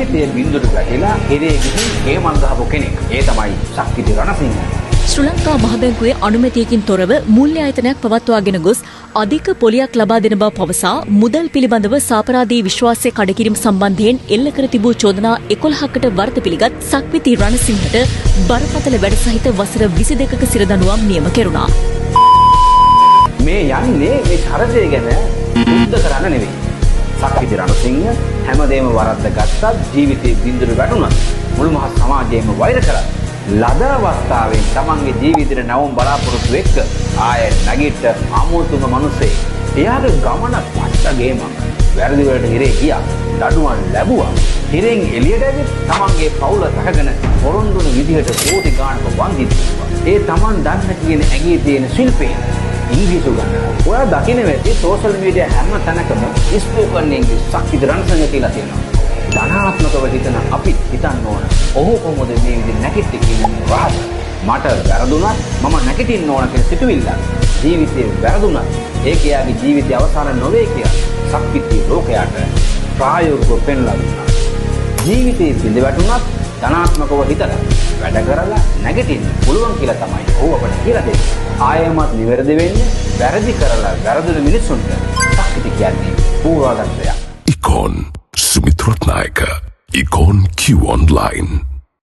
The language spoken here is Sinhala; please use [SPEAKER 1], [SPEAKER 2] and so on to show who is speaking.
[SPEAKER 1] ජීවිතයේ බිඳුට වැටිලා හිරේ ගිහින් ඒ මන් ගහපු කෙනෙක්. ඒ තමයි ශක්තිති රණසිංහ.
[SPEAKER 2] ශ්‍රී ලංකා මහ බැංකුවේ අනුමැතියකින් තොරව මූල්‍ය ආයතනයක් පවත්වාගෙන ගොස් අධික පොලියක් ලබා දෙන බව පවසා මුදල් පිළිබඳව සාපරාධී විශ්වාසය කඩකිරීම සම්බන්ධයෙන් එල්ල කර තිබූ චෝදනා 11කට වර්ධ පිළිගත් සක්විති රණසිංහට බරපතල වැඩ සහිත වසර 22ක සිරදඬුවම් නියම කෙරුණා.
[SPEAKER 1] මේ යන්නේ මේ චරිතය ගැන බුද්ධ කරන්න නෙවෙයි. සක්විති රණසිංහ හැමදේම වරද්ද ගත්තත් ජීවිතේ බිඳුරු වැටුණා. මුළු මහත් සමාජයේම වෛර කරා. ලද අවස්ථාවෙන් තමන්ගේ ජීවිතේ නවම් බලාපොරොත්තු එක්ක ආය නැගිට අමුතුම මිනිස්සේ. එයාගේ ගමන පට්ටගේම වැරදි වලට හිරේ ගියා. දඩුවම් ලැබුවා. හිරෙන් එළියට ඇවිත් තමන්ගේ පවුල රැකගෙන පොරොන්දුන විදිහට කෝටි ගාණක වන්දි දුන්නා. ඒ තමන් දන්න කියන ඇඟේ තියෙන ශිල්පේ ඉංග්‍රීසි ගන්නවා. ඔයා දකින්න වෙති සෝෂල් මීඩියා හැම තැනකම ස්පෝකන් ඉංග්‍රීසි සක්විති රණසිංහ කියලා තියෙනවා. ධනාත්මකව හිතන අපි හිතන්න ඕන. ඔහු කොහොමද මේ විදිහට නැගිටි කියන්නේ රහස. මට වැරදුනත් මම නැගිටින්න ඕන කියන සිතුවිල්ල. ජීවිතේ වැරදුනත් ඒක යාගේ ජීවිතය අවසාන නොවේ කියලා සක්විති ලෝකයට ප්‍රායෝගිකව පෙන්ලා දුන්නා. ජීවිතේ බිඳ වැටුනත් ධනාත්මකව හිතලා වැඩ කරලා නැගිටින්න පුළුවන් කියලා තමයි ඔහු අපට කියලා දෙන්නේ. ආයෙමත් නිවැරදි වෙන්නේ වැරදි කරලා වැරදුන මිනිස්සුන්ට සක්විති කියන්නේ පූර්වාදර්ශයක්.
[SPEAKER 3] Icon Sumit Ratnayaka, Icon Q Online.